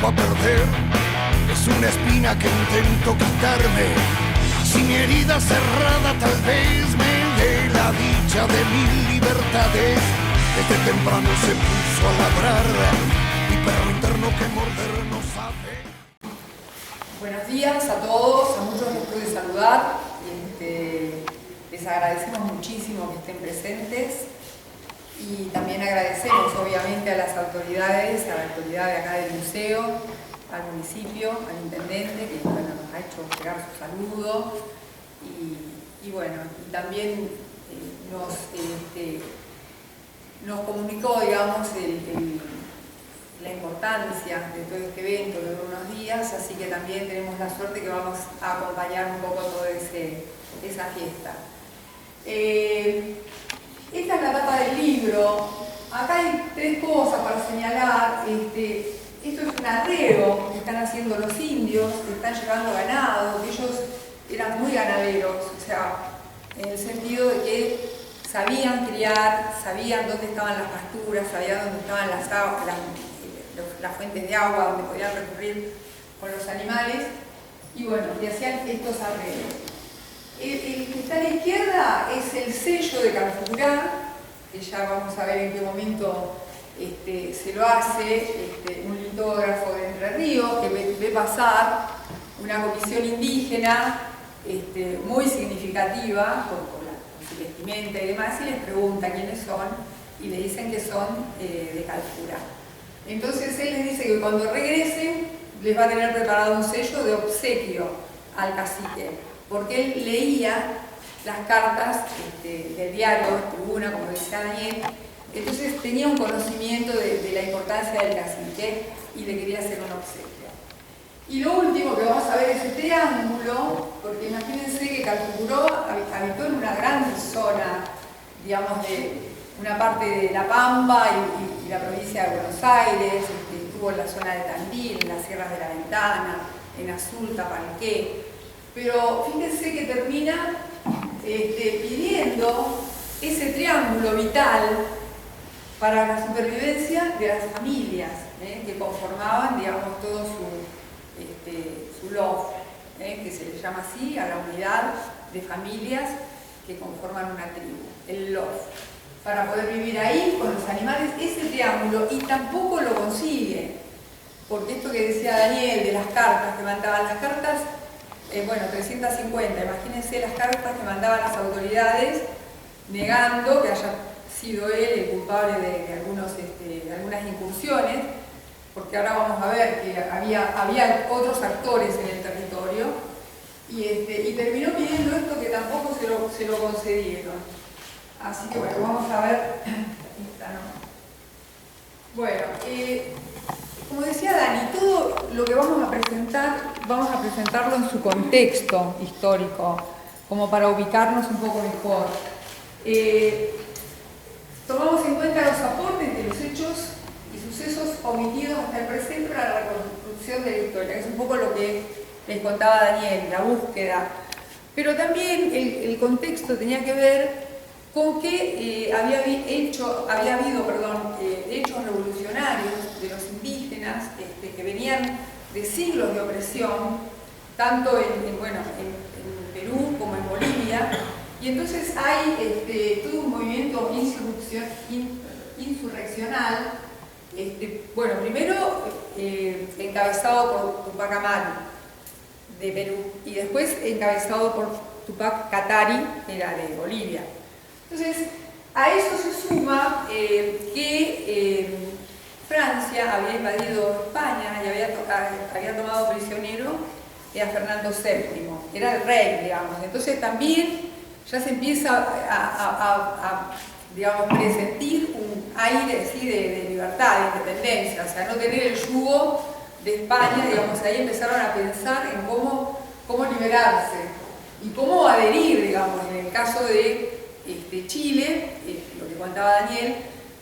a perder, es una espina que intento quitarme. Si mi herida cerrada tal vez me dé la dicha de mil libertades. Desde temprano se puso a ladrar, mi perro interno que morder no sabe. Buenos días a todos, a muchos los pude saludar. Les agradecemos muchísimo que estén presentes y también agradecemos obviamente a las autoridades, a la autoridad de acá del museo, al municipio, al intendente que bueno, nos ha hecho llegar su saludo y bueno, y también nos comunicó, digamos, la importancia de todo este evento de unos días, así que también tenemos la suerte que vamos a acompañar un poco toda esa fiesta. Esta es la tapa del libro. Acá hay tres cosas para señalar. Esto es un arreo que están haciendo los indios, que están llevando ganado, que ellos eran muy ganaderos, o sea, en el sentido de que sabían criar, sabían dónde estaban las pasturas, sabían dónde estaban las fuentes de agua, donde podían recurrir con los animales, y bueno, y hacían estos arreglos. El que está a la izquierda es el sello de Calfucurá, que ya vamos a ver en qué momento se lo hace un litógrafo de Entre Ríos, que ve pasar una comisión indígena muy significativa, por su vestimenta y demás, y les pregunta quiénes son, y le dicen que son de Calfucurá. Entonces él les dice que cuando regresen les va a tener preparado un sello de obsequio al cacique, porque él leía las cartas del diario Tribuna, como decía Daniel, entonces tenía un conocimiento de la importancia del cacique y le quería hacer un obsequio. Y lo último que vamos a ver es el triángulo, porque imagínense que Calfucurá habitó en una gran zona, digamos, de una parte de La Pampa y la provincia de Buenos Aires, estuvo en la zona de Tandil, en las Sierras de la Ventana, en Azul, Tapalqué. Pero fíjense que termina pidiendo ese triángulo vital para la supervivencia de las familias que conformaban, digamos, todo su lof, que se le llama así a la unidad de familias que conforman una tribu, el lof, para poder vivir ahí con los animales, ese triángulo, y tampoco lo consigue, porque esto que decía Daniel de las cartas que mandaban las cartas, bueno, 350, imagínense las cartas que mandaban las autoridades negando que haya sido él el culpable de algunas incursiones, porque ahora vamos a ver que había otros actores en el territorio, y terminó pidiendo esto que tampoco se lo concedieron. Así que bueno, vamos a ver esta, ¿no? Bueno, como decía Dani, todo lo que vamos a presentarlo en su contexto histórico, como para ubicarnos un poco mejor. Tomamos en cuenta los aportes de los hechos y sucesos omitidos hasta el presente para la reconstrucción de la historia, que es un poco lo que les contaba Daniel, la búsqueda. Pero también el contexto tenía que ver con que había habido hechos revolucionarios de los indígenas que venían de siglos de opresión, tanto en Perú como en Bolivia, y entonces hay todo un movimiento insurreccional, primero encabezado por Tupac Amaru de Perú, y después encabezado por Tupac Katari, que era de Bolivia. Entonces, a eso se suma que Francia había invadido España y había tomado prisionero a Fernando VII, era el rey, digamos. Entonces también ya se empieza a presentir un aire así de libertad, de independencia, o sea, no tener el yugo de España, digamos. Ahí empezaron a pensar en cómo liberarse y cómo adherir, digamos, en el caso de Chile, lo que contaba Daniel,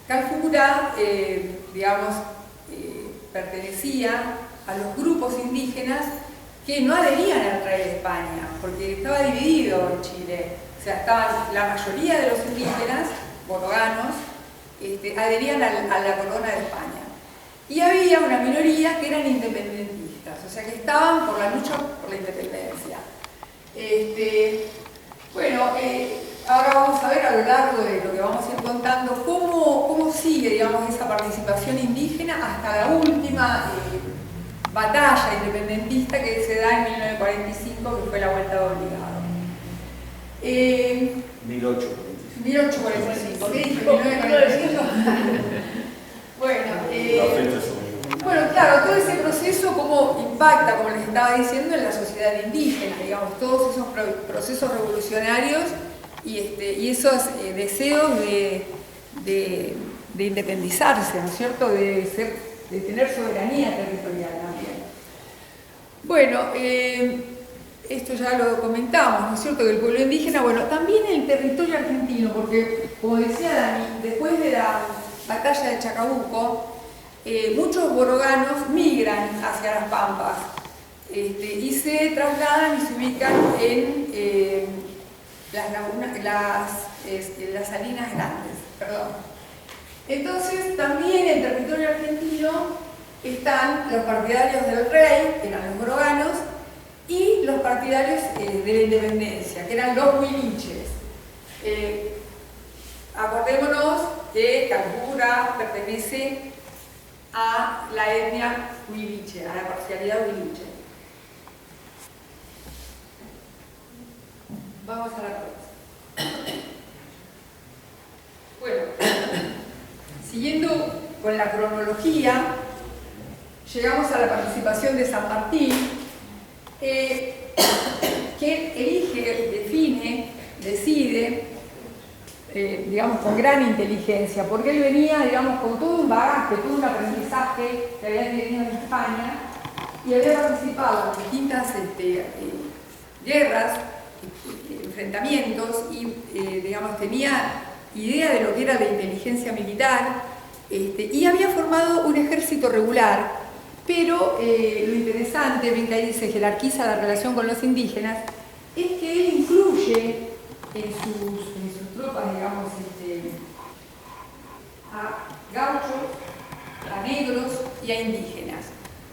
Calfucurá, pertenecía a los grupos indígenas que no adherían al rey de España, porque estaba dividido en Chile. O sea, estaban la mayoría de los indígenas, boroganos, adherían a la corona de España. y había una minoría que eran independentistas, o sea que estaban por la lucha por la independencia. Bueno, ahora vamos a ver a lo largo de lo que vamos a ir contando cómo sigue, digamos, esa participación indígena hasta la última batalla independentista que se da en 1945, que fue la Vuelta de Obligado. 1845. ¿Qué dije? 1945. Bueno, claro, todo ese proceso cómo impacta, como les estaba diciendo, en la sociedad indígena, digamos, todos esos procesos revolucionarios y esos deseos de independizarse, ¿no es cierto?, de tener soberanía territorial también. Bueno, esto ya lo comentamos, ¿no es cierto?, que el pueblo indígena, bueno, también en el territorio argentino, porque, como decía Dani, después de la batalla de Chacabuco, muchos boroganos migran hacia las Pampas y se trasladan y se ubican en las Salinas Grandes, perdón. Entonces, también en el territorio argentino están los partidarios del rey, que eran los boroganos, y los partidarios de la independencia, que eran los huiliches. Acordémonos que Calbucurá pertenece a la etnia huiliche, a la parcialidad huiliche. Vamos a la próxima. Bueno, siguiendo con la cronología, llegamos a la participación de San Martín, que elige, define, decide, digamos, con gran inteligencia, porque él venía, digamos, con todo un bagaje, todo un aprendizaje que había tenido en España y había participado en distintas guerras, enfrentamientos y, digamos, tenía idea de lo que era la inteligencia militar y había formado un ejército regular, pero lo interesante, ven que ahí se jerarquiza la relación con los indígenas, es que él incluye en sus tropas, digamos, a gauchos, a negros y a indígenas.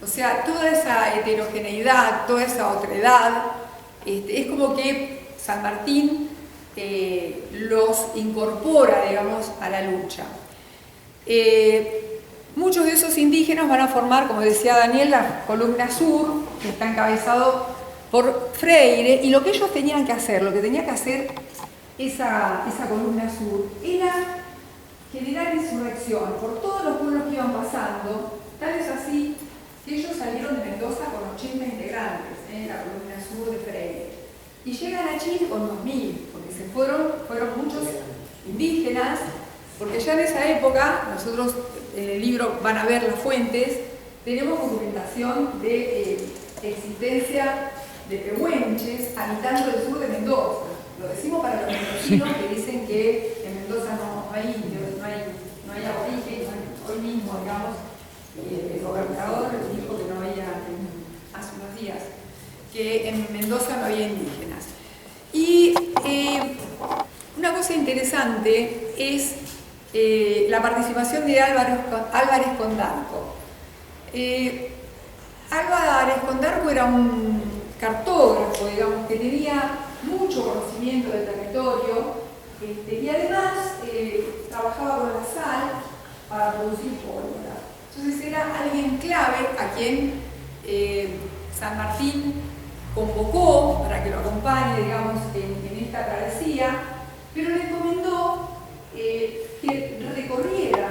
O sea, toda esa heterogeneidad, toda esa otredad, es como que San Martín los incorpora, digamos, a la lucha. Muchos de esos indígenas van a formar, como decía Daniel, la columna sur, que está encabezado por Freire, y lo que ellos tenían que hacer, lo que tenía que hacer esa columna sur, era generar insurrección por todos los pueblos que iban pasando, tal es así que ellos salieron de Mendoza con 80 integrantes en la columna sur de Freire, y llegan a Chile con 2000, porque fueron muchos indígenas, porque ya en esa época, nosotros en el libro van a ver las fuentes, tenemos documentación de existencia de pehuenches habitando el sur de Mendoza. Lo decimos para los mendocinos que dicen que en Mendoza no hay indios, no hay aborigen, hoy mismo, digamos, el gobernador dijo que no había, hace unos días, que en Mendoza no había indígenas. Y una cosa interesante es la participación de Álvarez Condarco. Álvarez Condarco era un cartógrafo, digamos, que tenía mucho conocimiento del territorio y además trabajaba con la sal para producir pólvora. Entonces era alguien clave a quien San Martín convocó para que lo acompañe, digamos, en esta travesía, pero le encomendó que recorriera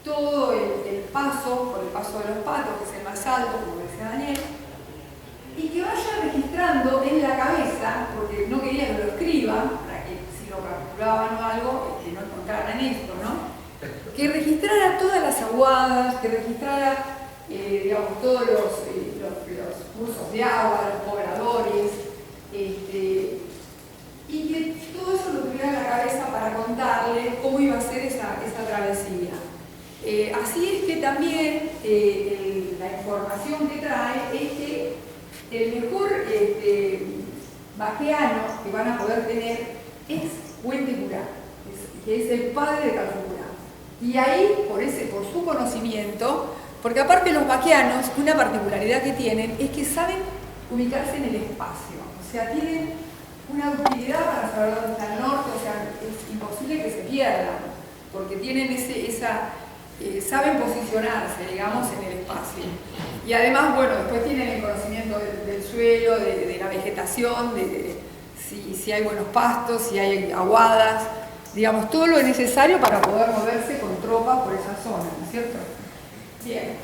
todo el paso, por el paso de los Patos, que es el más alto, como decía Daniel, y que vaya registrando en la cabeza, porque no quería que lo escriban, para que si lo calculaban o algo, que no encontraran esto, ¿no? Que registrara todas las aguadas, que registrara, digamos, todos los cursos de agua, los pobladores, y que todo eso lo tuviera en la cabeza para contarle cómo iba a ser esa travesía. Así es que también la información que trae es que el mejor vaqueano que van a poder tener es Huentecurá, que es el padre de Calfucurá. Y ahí, por su conocimiento, Porque aparte los vaquianos, una particularidad que tienen es que saben ubicarse en el espacio, o sea, tienen una utilidad para saber dónde está el norte, o sea, es imposible que se pierdan, porque tienen saben posicionarse, digamos, en el espacio. Y además, bueno, después tienen el conocimiento del suelo, de la vegetación, si hay buenos pastos, si hay aguadas, digamos, todo lo necesario para poder moverse con tropas por esa zona, ¿no es cierto? Bien,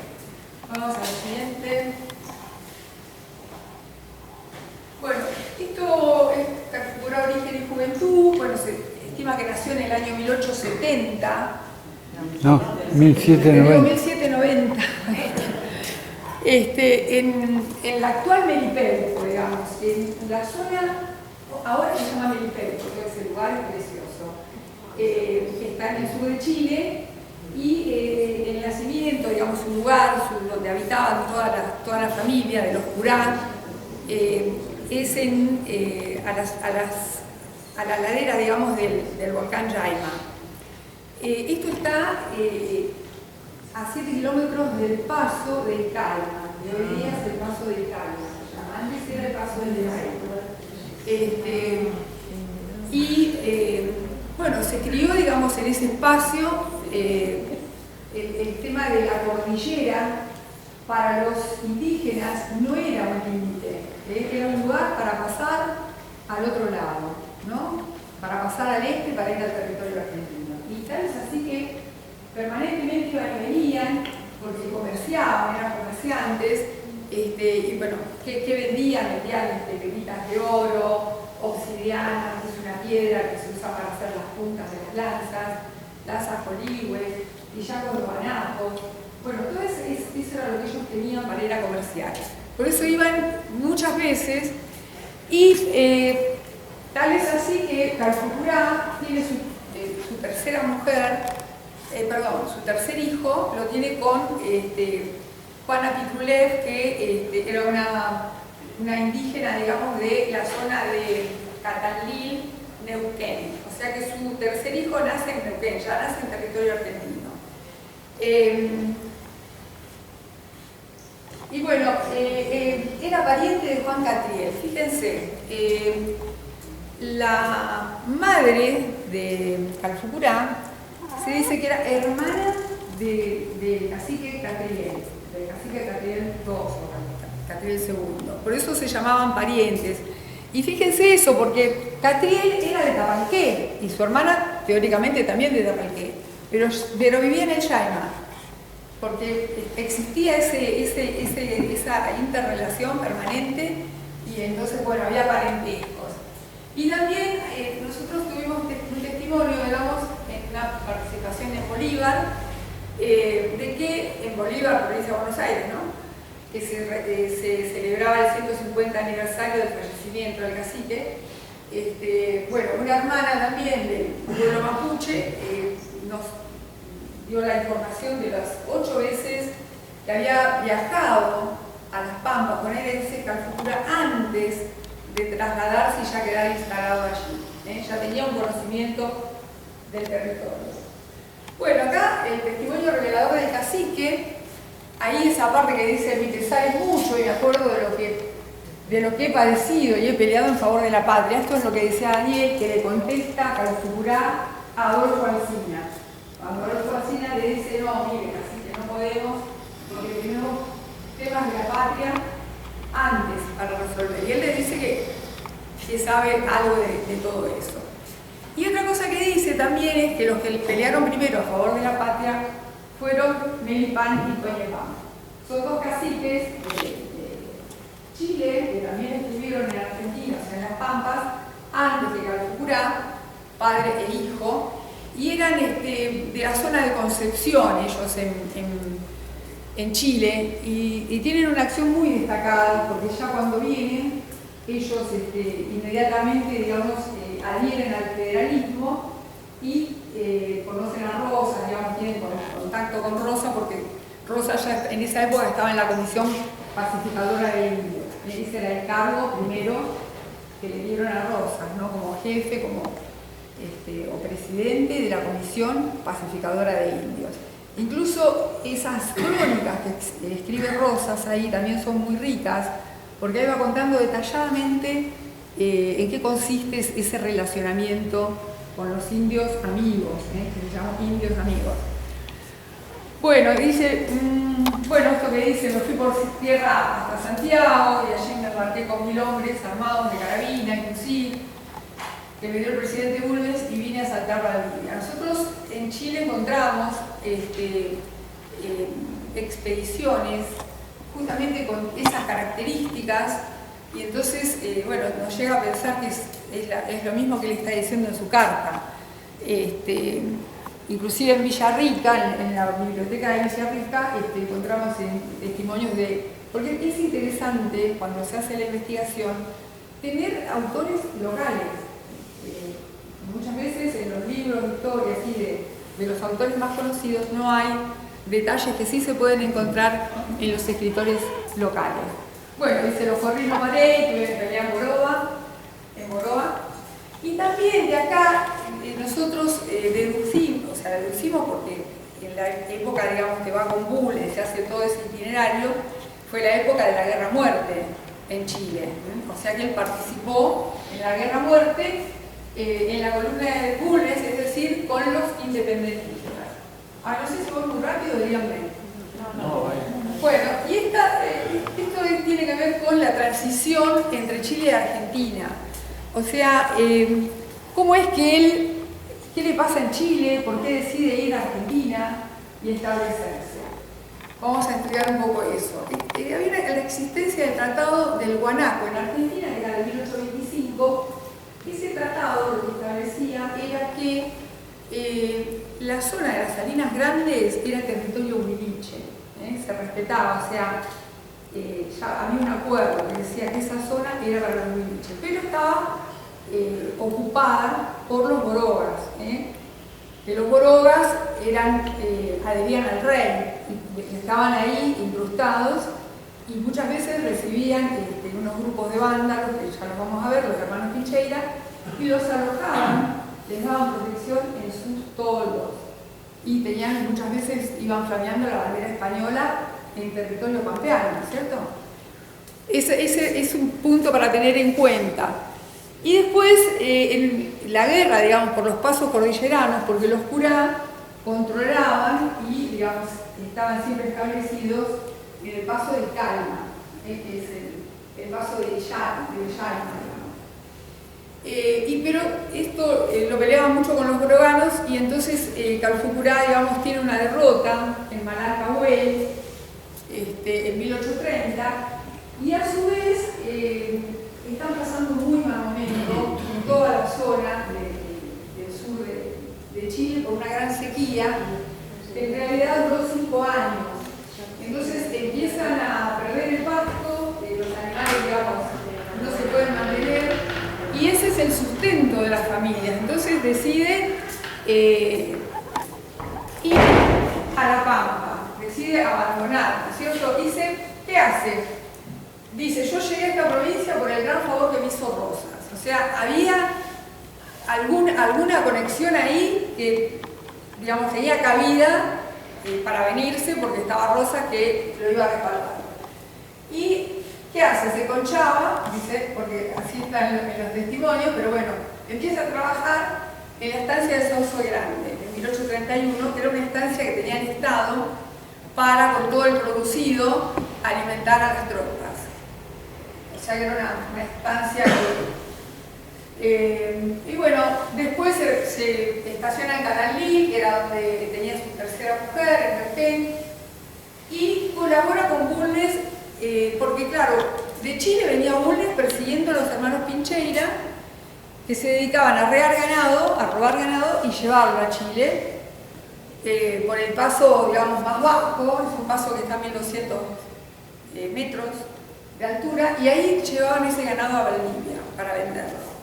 vamos al siguiente. Bueno, esto es Calfucurá, origen y juventud. Bueno, se estima que nació en el año 1870. No, 1790. 1790. En la actual Melipeuco, digamos, en la zona, ahora se llama Melipeuco, porque ese lugar es precioso. Está en el sur de Chile y el nacimiento, digamos, un lugar donde habitaban toda la familia de los Curá, es a la ladera, digamos, del volcán Yaima. Esto está a 7 kilómetros del paso del Calma, de hoy día es el paso del Calma, antes era el paso del Yaima. Bueno, se crió, digamos, en ese espacio el tema de la cordillera. Para los indígenas no era un límite, era un lugar para pasar al otro lado, ¿no? Para pasar al este, para ir al territorio argentino. Y tal es así que permanentemente iban y venían, porque comerciaban, eran comerciantes, y bueno, ¿qué vendían? Vendían pepitas de oro, obsidiana, que es una piedra que se usa para hacer las puntas de las lanzas joligües, tillacos de guanacos. Bueno, todo eso era lo que ellos tenían para ir a comerciar. Por eso iban muchas veces y tal es así que Calfucurá tiene su tercera mujer, su tercer hijo, lo tiene con Juana Pitrulev, que era una indígena, digamos, de la zona de Catalil, Neuquén. O sea que su tercer hijo nace en Neuquén, ya nace en territorio argentino. Y bueno, era pariente de Juan Catriel. Fíjense, la madre de Calfucurá se dice que era hermana del cacique Catriel, II, Catriel II. Por eso se llamaban parientes. Y fíjense eso, porque Catriel era de Tapalqué y su hermana teóricamente también de Tapalqué, pero vivía en el Yaima, porque existía esa interrelación permanente y entonces, bueno, había parentescos. Y también nosotros tuvimos un testimonio, digamos, en una participación en Bolívar, de que en Bolívar, provincia de Buenos Aires, ¿no?, que se celebraba el 150 aniversario del fallecimiento del cacique. Bueno, una hermana también del pueblo mapuche nos dio la información de las 8 veces que había viajado a Las Pampas bonaerenses Calfucurá antes de trasladarse y ya quedar instalado allí. Ya tenía un conocimiento del territorio. Bueno, acá el testimonio revelador del cacique, ahí esa parte que dice, me sale mucho y me acuerdo de lo que he padecido y he peleado en favor de la patria. Esto es lo que decía Daniel, que le contesta Calfucurá a Adolfo Alsina. Cuando Adolfo Alsina le dice, no, mire, cacique, no podemos, porque tenemos temas de la patria antes para resolver. Y él le dice que sabe algo de todo eso. Y otra cosa que dice también es que los que pelearon primero a favor de la patria fueron Melipán y Toñepán. Son dos caciques de Chile, que también estuvieron en Argentina, o sea, en Las Pampas, antes de Calfucurá, padre e hijo, y eran de la zona de Concepción, ellos en Chile, y tienen una acción muy destacada, porque ya cuando vienen, ellos inmediatamente, digamos, adhieren al federalismo y conocen a Rosa, digamos, tienen contacto con Rosa, porque Rosa ya en esa época estaba en la Comisión Pacificadora de Indios. Ese era el cargo primero que le dieron a Rosa, ¿no?, como jefe, o presidente de la Comisión Pacificadora de Indios. Incluso esas crónicas que escribe Rosas ahí también son muy ricas, porque ahí va contando detalladamente en qué consiste ese relacionamiento con los indios amigos, que se llaman indios amigos. Bueno, dice, esto que dice, me fui por tierra hasta Santiago y allí me embarqué con 1000 hombres armados de carabina y fusil que me dio el presidente Bulnes y vine a saltar Valdivia. Nosotros en Chile encontramos expediciones justamente con esas características y entonces, nos llega a pensar que es lo mismo que él está diciendo en su carta. Inclusive en Villarrica, en la biblioteca de Villarrica, encontramos testimonios porque es interesante cuando se hace la investigación tener autores locales. Muchas veces en los libros de historia de los autores más conocidos no hay detalles que sí se pueden encontrar en los escritores locales. Bueno, dice los Corrinos Marey, que venía en Moroa, y también de acá nosotros deducimos porque en la época, digamos, que va con Bulnes, se hace todo ese itinerario, fue la época de la Guerra-Muerte en Chile. O sea que él participó en la Guerra-Muerte en la columna de Bulnes, es decir, con los independentistas. No sé si voy muy rápido, díganme. No, vaya. Bueno, y esto tiene que ver con la transición entre Chile y Argentina. O sea, cómo es que él, qué le pasa en Chile, por qué decide ir a Argentina y establecerse. Vamos a estudiar un poco eso. Había la existencia del Tratado del Guanaco en Argentina, que era de 1825. Ese tratado lo que establecía era que la zona de las Salinas Grandes era territorio huiliche, se respetaba, o sea, ya había un acuerdo que decía que esa zona era para los huiliches, pero estaba ocupada por los borogas, que los borogas adherían al rey, y estaban ahí incrustados y muchas veces recibían unos grupos de vándalos, que ya los vamos a ver, los hermanos Pincheira, y los alojaban, les daban protección en sus toldos y muchas veces iban flameando la bandera española en territorio pampeano, ¿cierto? Ese es un punto para tener en cuenta. Y después, en la guerra, digamos, por los pasos cordilleranos, porque los curá controlaban y, digamos, estaban siempre establecidos en el paso del Calma, que es el paso de Yaima, pero esto lo peleaban mucho con los boroganos y entonces Calfucurá, digamos, tiene una derrota en Malarcahuel en 1830 y a su vez están pasando muy mal momento en toda la zona del sur de Chile por una gran sequía que en realidad duró 5 años. Entonces empiezan a perder el pasto, los animales, digamos, no se pueden mantener. Y ese es el sustento de las familias. Entonces decide ir a La Pampa, decide abandonar, ¿no es cierto? Dice, ¿qué hace? Dice, yo llegué a esta provincia por el gran favor que me hizo Rosas. O sea, había alguna conexión ahí que, digamos, tenía cabida para venirse porque estaba Rosas que lo iba a respaldar. Y ¿qué hace? Se conchaba, dice, porque así está en los testimonios, pero bueno, empieza a trabajar en la estancia de Sauce Grande, en 1831, que era una estancia que tenía el Estado para, con todo el producido, alimentar a las tropas. O sea que era una estancia y bueno, después se estaciona en Canalí, que era donde tenía su tercera mujer, en Merquén, y colabora con Bulnes. Porque claro, de Chile venía Bulnes persiguiendo a los hermanos Pincheira que se dedicaban a arrear ganado, a robar ganado y llevarlo a Chile por el paso, digamos, más bajo, es un paso que está a 1200 metros de altura y ahí llevaban ese ganado a Valdivia para venderlo.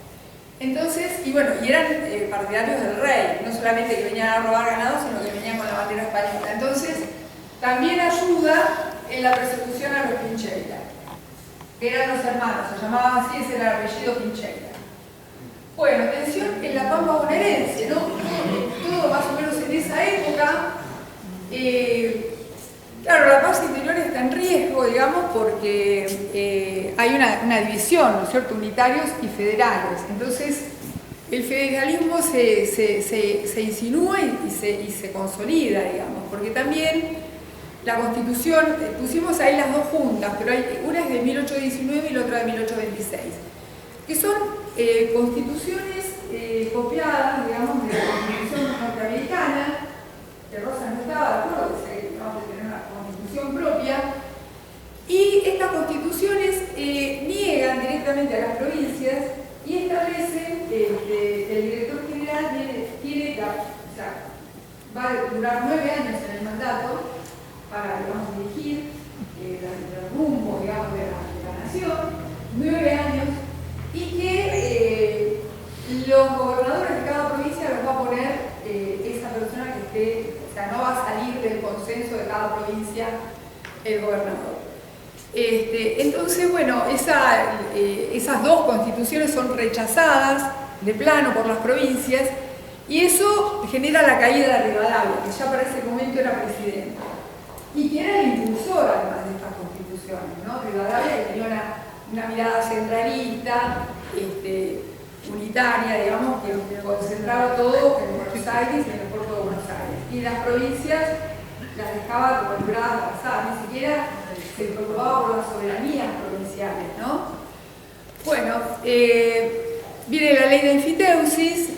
Entonces, y eran partidarios del rey, no solamente que venían a robar ganado, sino que venían con la bandera española. Entonces, también ayuda en la persecución a los Pincheira, que eran los hermanos, se llamaban así, ese era el apellido Pincheira. Bueno, atención en la Pampa bonaerense, ¿no? Todo más o menos en esa época, Claro, la paz interior está en riesgo, digamos, porque hay una división, ¿no es cierto?, unitarios y federales. Entonces, el federalismo se insinúa y se consolida, digamos, porque también la Constitución, pusimos ahí las dos juntas, pero una es de 1819 y la otra de 1826, que son constituciones copiadas, digamos, de la Constitución norteamericana, que Rosa no estaba de acuerdo, que vamos a tener una constitución propia, y estas constituciones niegan directamente a las provincias y establecen que el director general va a durar 9 años en el mandato para, digamos, dirigir el rumbo, digamos, de la nación, 9 años, y que los gobernadores de cada provincia los va a poner esa persona que esté, o sea, no va a salir del consenso de cada provincia el gobernador. Entonces, bueno, esas dos constituciones son rechazadas de plano por las provincias y eso genera la caída de Rivadavia, que ya para ese momento era presidente. Y que era el impulsor, además, de estas constituciones, ¿no? Rivadavia, que tenía una mirada centralista, unitaria, digamos, que concentraba todo en Buenos Aires y en el puerto de Buenos Aires. Y las provincias las dejaba como libradas al azar, ni siquiera se preocupaba por las soberanías provinciales, ¿no? Bueno, viene la ley de enfiteusis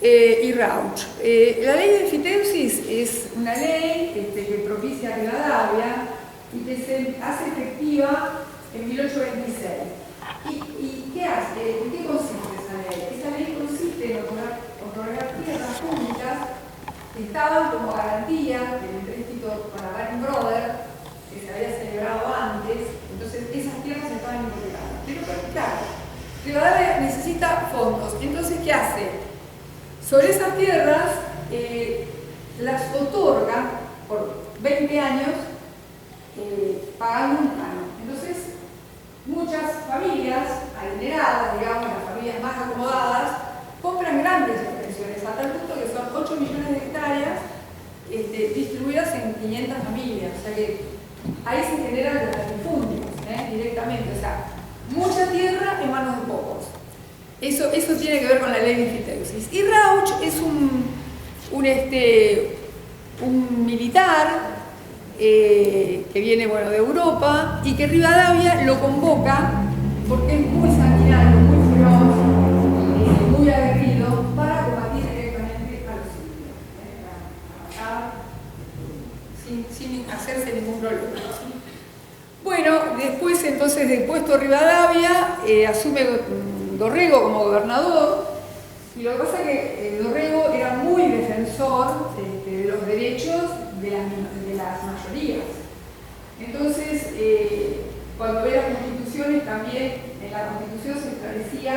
y Rauch. La ley de enfiteusis es una ley que propicia Rivadavia y que se hace efectiva en 1826. ¿Y qué hace? ¿En qué consiste esa ley? Esa ley consiste en otorgar tierras públicas que estaban como garantía del empréstito para Baring Brothers, que se había celebrado antes. Entonces esas tierras estaban hipotecadas. Pero claro, Rivadavia necesita fondos. Entonces, ¿qué hace? Sobre esas tierras las otorga por 20 años pagando un canon. Entonces, muchas familias adineradas, digamos, las familias más acomodadas, compran grandes extensiones, a tal punto que son 8 millones de hectáreas distribuidas en 500 familias. O sea que ahí se generan los latifundios directamente. O sea, mucha tierra en manos de pocos. Eso tiene que ver con la ley de enfiteusis. Y Rauch es un militar que viene, bueno, de Europa y que Rivadavia lo convoca porque es muy sanguinario, muy feroz, muy aguerrido para combatir directamente a los indios, sin hacerse ningún problema. Bueno, después entonces del puesto Rivadavia asume Dorrego como gobernador, y lo que pasa es que Dorrego era muy defensor de los derechos de las mayorías. Entonces, cuando ve las constituciones, también en la constitución se establecía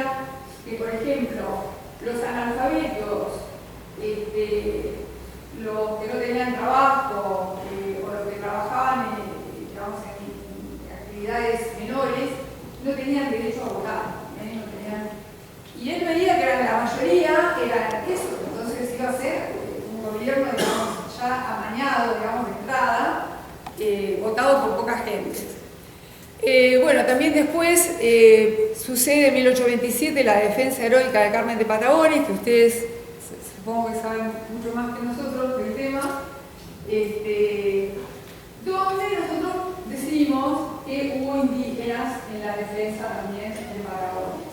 que, por ejemplo, los analfabetos, los que no tenían trabajo o los que trabajaban digamos, en actividades menores, no tenían derecho a votar. Y él veía que la mayoría eran eso, entonces iba a ser un gobierno, digamos, ya amañado, digamos, de entrada, votado por poca gente. Bueno, también después sucede en 1827 la defensa heroica de Carmen de Patagones, que ustedes supongo que saben mucho más que nosotros del tema, donde nosotros decidimos que hubo indígenas en la defensa también de Patagones.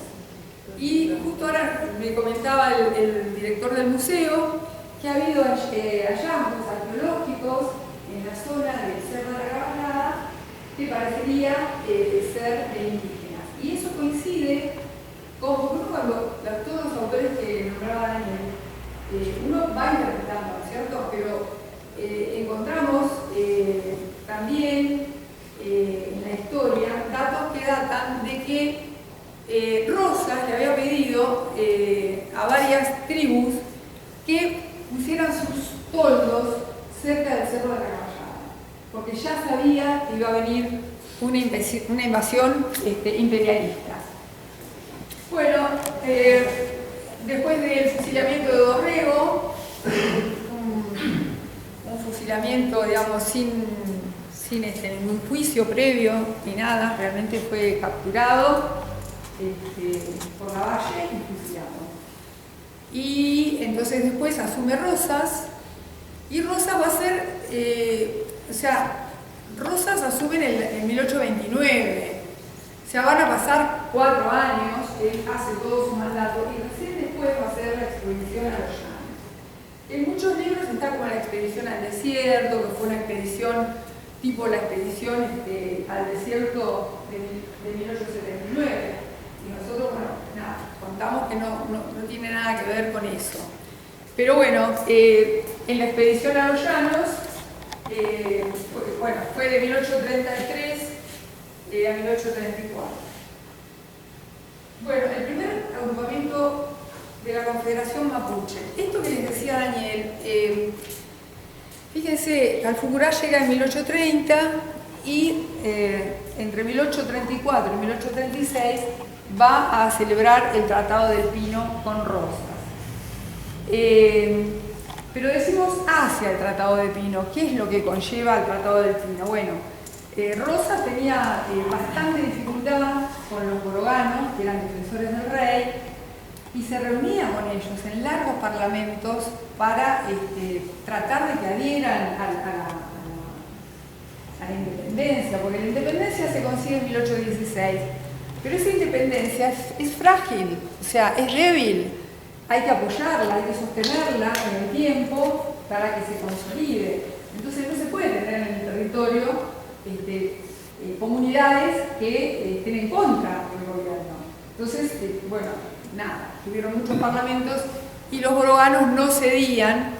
Y justo ahora me comentaba el director del museo que ha habido hallazgos arqueológicos en la zona del Cerro de la Caballada que parecería ser de indígenas. Y eso coincide con cuando todos los autores que nombraba Daniel, uno va interpretando, ¿no es cierto? Pero encontramos también en la historia datos que datan de que Rosas le había pedido a varias tribus que pusieran sus toldos cerca del Cerro de la Caballada, porque ya sabía que iba a venir una invasión imperialista. Bueno, después del fusilamiento de Dorrego, un fusilamiento, digamos, sin ningún juicio previo ni nada, realmente fue capturado por Lavalle y fusilado. Y entonces después asume Rosas, y Rosas va a ser, Rosas asume en 1829, o sea, van a pasar 4 años, él hace todo su mandato, y recién después va a ser la expedición a los Llanos. En muchos libros está como la expedición al desierto, que fue una expedición tipo la expedición al desierto de 1879. Y nosotros, bueno, nada, contamos que no tiene nada que ver con eso. Pero bueno, en la expedición a los Llanos, fue de 1833 a 1834. Bueno, el primer agrupamiento de la Confederación Mapuche. Esto que les decía Daniel, fíjense, Calfucurá llega en 1830 y entre 1834 y 1836 va a celebrar el Tratado del Pino con Rosas. Pero decimos hacia el Tratado de Pino. ¿Qué es lo que conlleva el Tratado del Pino? Bueno, Rosas tenía bastante dificultad con los boroganos, que eran defensores del rey, y se reunía con ellos en largos parlamentos para tratar de que adhieran a la independencia, porque la independencia se consigue en 1816, pero esa independencia es frágil, o sea, es débil, hay que apoyarla, hay que sostenerla en el tiempo para que se consolide. Entonces no se puede tener en el territorio comunidades que estén en contra del gobierno. Entonces, bueno, nada, tuvieron muchos parlamentos y los boroganos no cedían,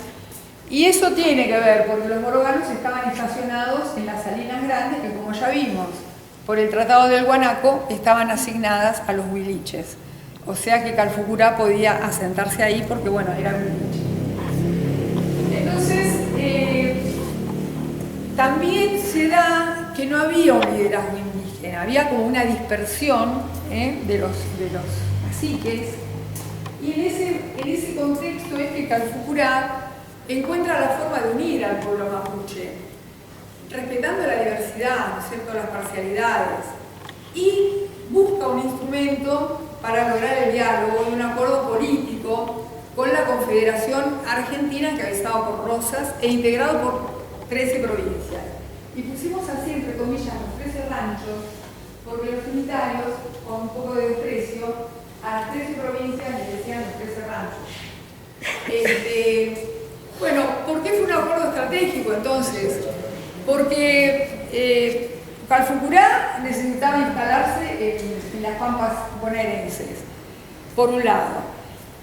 y eso tiene que ver porque los boroganos estaban estacionados en las Salinas Grandes, que como ya vimos por el Tratado del Guanaco estaban asignadas a los huiliches, o sea que Calfucurá podía asentarse ahí porque bueno, era huiliche. Entonces también se da que no había un liderazgo indígena, había como una dispersión de los caciques, y en ese contexto es que Calfucurá encuentra la forma de unir al pueblo mapuche, respetando la diversidad, ¿no es cierto?, las parcialidades, y busca un instrumento para lograr el diálogo y un acuerdo político con la Confederación Argentina, encabezado por Rosas e integrado por 13 provincias. Y pusimos así, entre comillas, los 13 ranchos, porque los unitarios, con un poco de desprecio, a las 13 provincias les decían los 13 ranchos. Bueno, ¿por qué fue un acuerdo estratégico entonces? Porque Calfucurá necesitaba instalarse en las pampas bonaerenses, por un lado.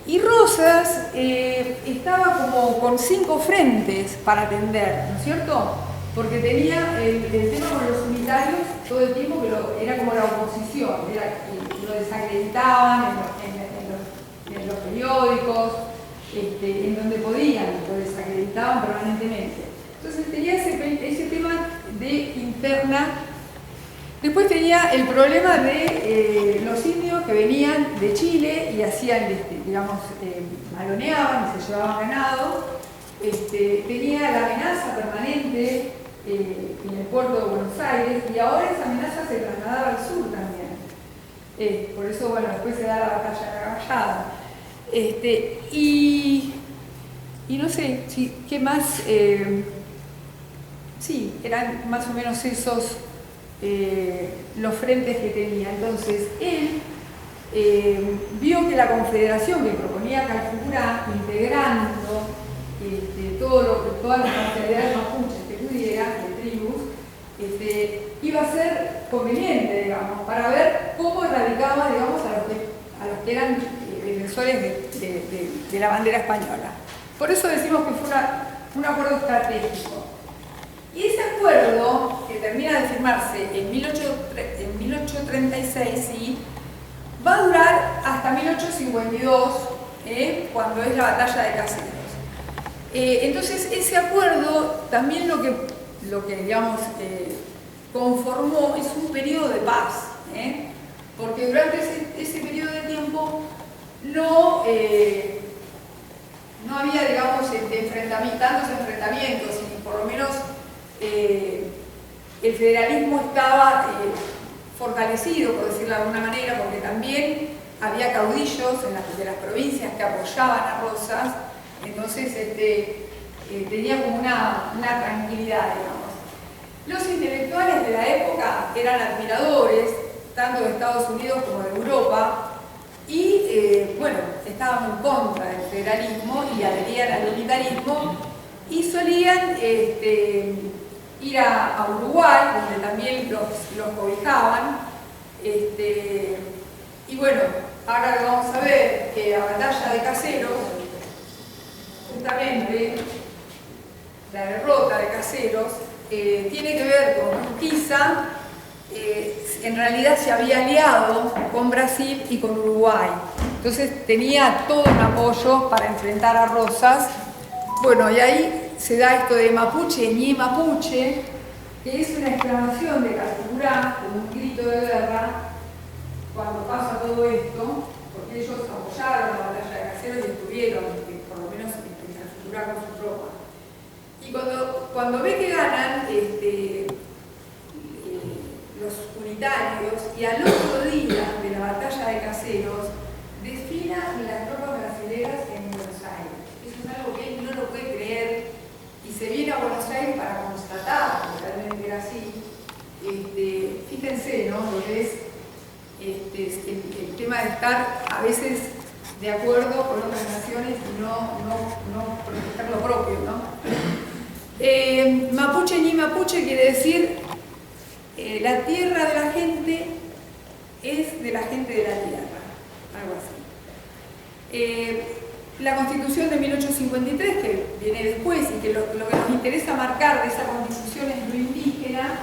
Y Rosas estaba como con 5 frentes para atender, ¿no es cierto? Porque tenía el tema con los unitarios todo el tiempo, que era como la oposición, lo desacreditaban en los periódicos, en donde podían, lo desacreditaban permanentemente. Entonces tenía ese tema de interna. Después tenía el problema de los indios que venían de Chile y hacían, maloneaban y se llevaban ganado. Tenía la amenaza permanente en el puerto de Buenos Aires, y ahora esa amenaza se trasladaba al sur también. Por eso, bueno, después se da la batalla de la Caballada. Y no sé, ¿qué más? Sí, eran más o menos esos los frentes que tenía. Entonces, él vio que la confederación que proponía Calfucurá, integrando todas las parcialidades mapuches que pudiera, de tribus, iba a ser conveniente, digamos, para ver cómo erradicaba, digamos, a los que eran defensores de la bandera española. Por eso decimos que fue un acuerdo estratégico. Y ese acuerdo, que termina de firmarse en 1836, ¿sí?, va a durar hasta 1852, cuando es la batalla de Caseros. Entonces, ese acuerdo también lo que digamos, conformó es un periodo de paz, porque durante ese periodo de tiempo no había, digamos, tantos enfrentamientos, y por lo menos el federalismo estaba fortalecido, por decirlo de alguna manera, porque también había caudillos de las provincias que apoyaban a Rosas, entonces tenía como una tranquilidad, digamos. Los intelectuales de la época eran admiradores, tanto de Estados Unidos como de Europa, y bueno, estaban en contra del federalismo y adherían al unitarismo, y solían ir a Uruguay, donde también los cobijaban, y bueno, ahora vamos a ver que la batalla de Caseros, justamente la derrota de Caseros, tiene que ver con que Urquiza en realidad se había aliado con Brasil y con Uruguay, entonces tenía todo un apoyo para enfrentar a Rosas. Bueno, y ahí se da esto de Mapuche, ñe Mapuche, que es una exclamación de Calfucurá, como un grito de guerra, cuando pasa todo esto, porque ellos apoyaron la batalla de Caseros y estuvieron, por lo menos en Calfucurá con su tropa. Y cuando ve que ganan los unitarios, y al otro día de la batalla de Caseros, desfilan las tropas brasileñas en Buenos Aires. Eso es algo que él no lo puede creer, y se viene a Buenos Aires para constatar que realmente era así. Fíjense, ¿no? Lo que es el tema de estar a veces de acuerdo con otras naciones y no proteger lo propio, ¿no? Mapuche ñe Mapuche quiere decir la tierra de la gente es de la gente de la tierra, algo así. La Constitución de 1853, que viene después y que lo que nos interesa marcar de esa Constitución es lo indígena,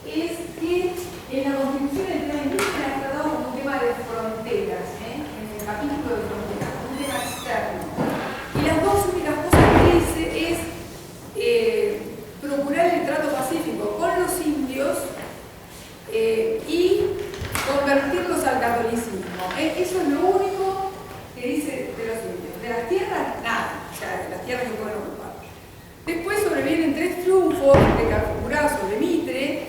es que en la Constitución el tema indígena está tratado como un tema de fronteras, en el capítulo de fronteras, un tema externo. Y las dos únicas cosas que dice es procurar el trato pacífico con los indios y convertirlos al catolicismo. Eso es lo único que dice de los indios. De las tierras, nada, o sea, de las tierras que pueden ocupar. Después sobrevienen 3 triunfos de Calfucurá sobre Mitre,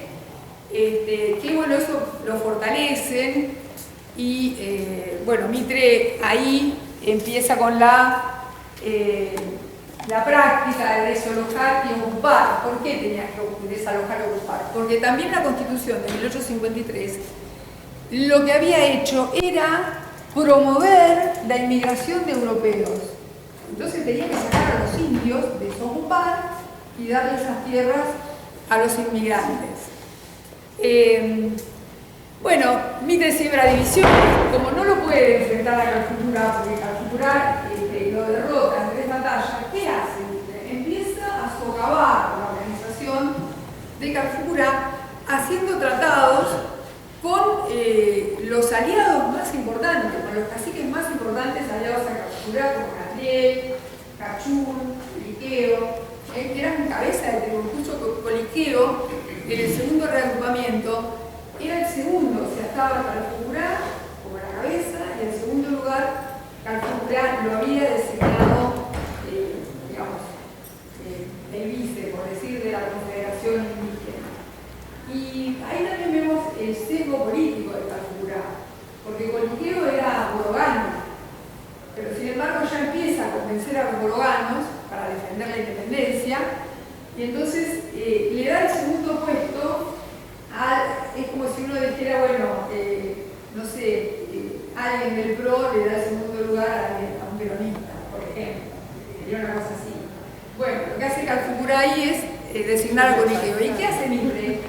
que bueno, eso lo fortalecen, y bueno, Mitre ahí empieza con la práctica de desalojar y ocupar. ¿Por qué tenía que desalojar y ocupar? Porque también la Constitución de 1853 lo que había hecho era promover la inmigración de europeos. Entonces tenía que sacar a los indios, desocupar y darle esas tierras a los inmigrantes. Bueno, Mitre siembra división, como no lo puede enfrentar a Calfucurá, porque Calfucurá lo derrota en 3 batallas, ¿qué hace Mitre? Empieza a socavar la organización de Calfucurá haciendo tratados con los aliados más importantes, con los caciques más importantes aliados a Calfucurá, como Catriel, Cachún, Coliqueo, que eran cabeza de tribu. Incluso Coliqueo, en el segundo reagrupamiento, era el segundo, o sea, estaba Calfucurá como la cabeza, y en segundo lugar, Calfucurá lo había designado, digamos, el vice, por decir, de la Confederación Indígena. Y ahí también vemos el sesgo político de Calfucurá, porque Coliqueo era borogano, pero sin embargo ya empieza a convencer a los boroganos para defender la independencia, y entonces le da el segundo puesto es como si uno dijera, bueno, no sé, alguien del PRO le da el segundo lugar a un peronista, por ejemplo, sería una cosa así. Bueno, lo que hace Calfucurá ahí es designar a Coliqueo. ¿Y qué hace Mitre?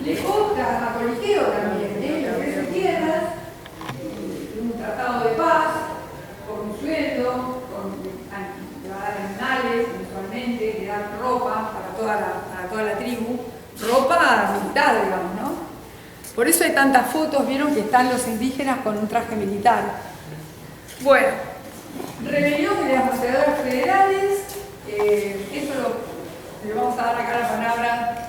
Le compra a Coliqueo también, le ofrece tierras, un tratado de paz, con un sueldo, le va a dar animales mensualmente, le da ropa para toda la tribu, ropa militar, digamos, ¿no? Por eso hay tantas fotos, vieron que están los indígenas con un traje militar. Bueno, rebelión de las poseedoras federales, eso le vamos a dar acá la palabra.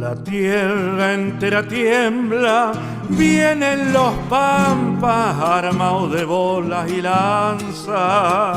La tierra entera tiembla, vienen los pampas armados de bolas y lanzas.